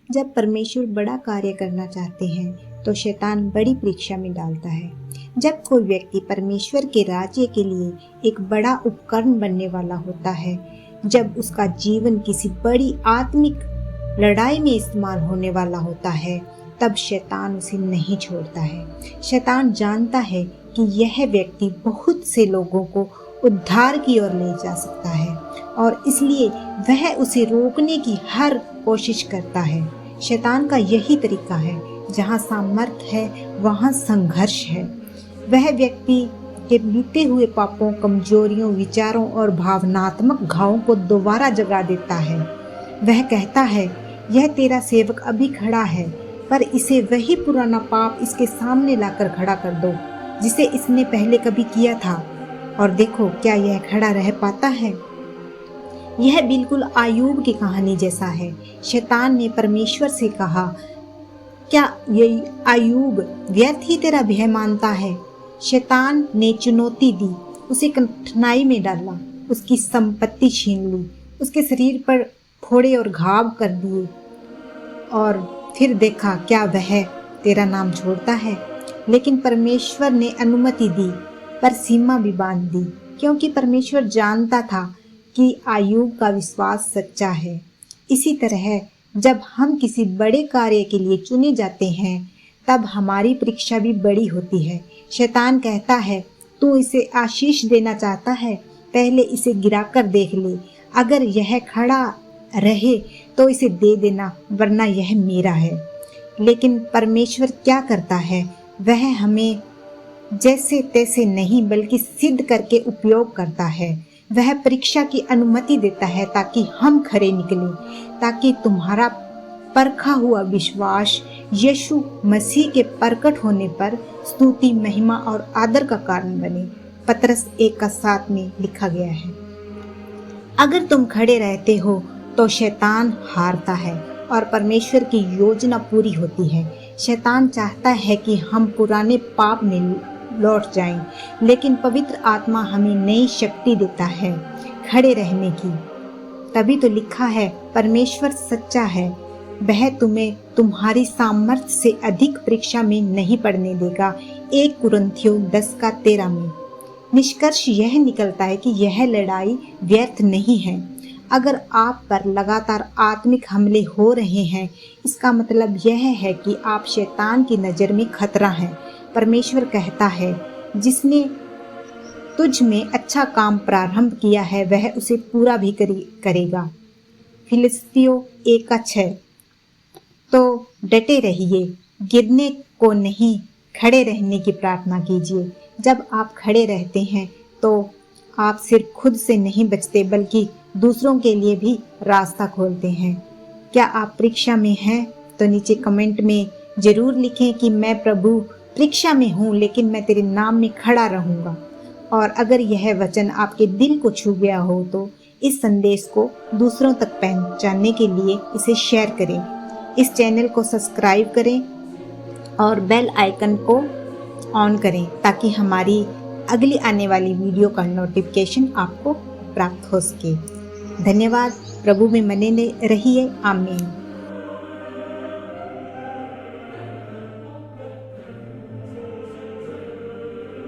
जब परमेश्वर बड़ा कार्य करना चाहते हैं तो शैतान बड़ी परीक्षा में डालता है। जब कोई व्यक्ति परमेश्वर के राज्य के लिए एक बड़ा उपकरण बनने वाला होता है, जब उसका जीवन किसी बड़ी आत्मिक लड़ाई में इस्तेमाल होने वाला होता है, तब शैतान उसे नहीं छोड़ता है। शैतान जानता है कि यह व्यक्ति बहुत से लोगों को उद्धार की ओर ले जा सकता है और इसलिए वह उसे रोकने की हर कोशिश करता है। शैतान का यही तरीका है, जहाँ सामर्थ्य है वहाँ संघर्ष है। वह व्यक्ति के बीते हुए पापों, कमजोरियों, विचारों और भावनात्मक घावों को दोबारा जगा देता है। वह कहता है, यह तेरा सेवक अभी खड़ा है, पर इसे वही पुराना पाप इसके सामने लाकर खड़ा कर दो जिसे इसने पहले कभी किया था, और देखो क्या यह खड़ा रह पाता है। यह बिल्कुल आयूब की कहानी जैसा है। शैतान ने परमेश्वर से कहा, क्या ये आयूब व्यर्थ ही तेरा भय मानता है? शैतान ने चुनौती दी, उसे कठिनाई में डाला, उसकी संपत्ति छीन ली, उसके शरीर पर फोड़े और घाव कर दिए और फिर देखा क्या वह तेरा नाम छोड़ता है। लेकिन परमेश्वर ने अनुमति दी, पर सीमा भी बांध दी, क्योंकि परमेश्वर जानता था कि आयूब का विश्वास सच्चा है। इसी तरह जब हम किसी बड़े कार्य के लिए चुने जाते हैं, तब हमारी परीक्षा भी बड़ी होती है। शैतान कहता है, तू इसे आशीष देना चाहता है, पहले इसे गिराकर देख ले। अगर यह खड़ा रहे तो इसे दे देना, वरना यह मेरा है। लेकिन परमेश्वर क्या करता है? वह हमें जैसे तैसे नहीं बल्कि सिद्ध करके उपयोग करता है। वह परीक्षा की अनुमति देता है ताकि हम खरे निकलें, ताकि तुम्हारा परखा हुआ विश्वास यीशु मसीह के प्रकट होने पर स्तुति, महिमा और आदर का कारण बने। पतरस 1:7 में लिखा गया है, अगर तुम खड़े रहते हो तो शैतान हारता है और परमेश्वर की योजना पूरी होती है। शैतान चाहता है कि हम पुराने पाप में लौट जाएं, लेकिन पवित्र आत्मा हमें नई शक्ति देता है खड़े रहने की। तभी तो लिखा है, परमेश्वर सच्चा है, वह तुम्हें तुम्हारी सामर्थ्य से अधिक परीक्षा में नहीं पड़ने देगा। 1 कुरिन्थियों 10:13 में। निष्कर्ष यह निकलता है कि यह लड़ाई व्यर्थ नहीं है। अगर आप पर लगातार आत्मिक हमले हो रहे हैं, इसका मतलब यह है कि आप शैतान की नज़र में खतरा हैं। परमेश्वर कहता है, जिसने तुझ में अच्छा काम प्रारंभ किया है वह उसे पूरा भी करेगा। फिलिस्तियों 1:6। तो डटे रहिए, गिरने को नहीं, खड़े रहने की प्रार्थना कीजिए। जब आप खड़े रहते हैं तो आप सिर्फ खुद से नहीं बचते, बल्कि दूसरों के लिए भी रास्ता खोलते हैं। क्या आप परीक्षा में हैं? तो नीचे कमेंट में जरूर लिखें कि मैं प्रभु परीक्षा में हूँ, लेकिन मैं तेरे नाम में खड़ा रहूँगा। और अगर यह वचन आपके दिल को छू गया हो तो इस संदेश को दूसरों तक पहुँचाने के लिए इसे शेयर करें। इस चैनल को सब्सक्राइब करें और बेल आइकन को ऑन करें ताकि हमारी अगली आने वाली वीडियो का नोटिफिकेशन आपको प्राप्त हो सके। धन्यवाद। प्रभु में बने रहिए। आमीन।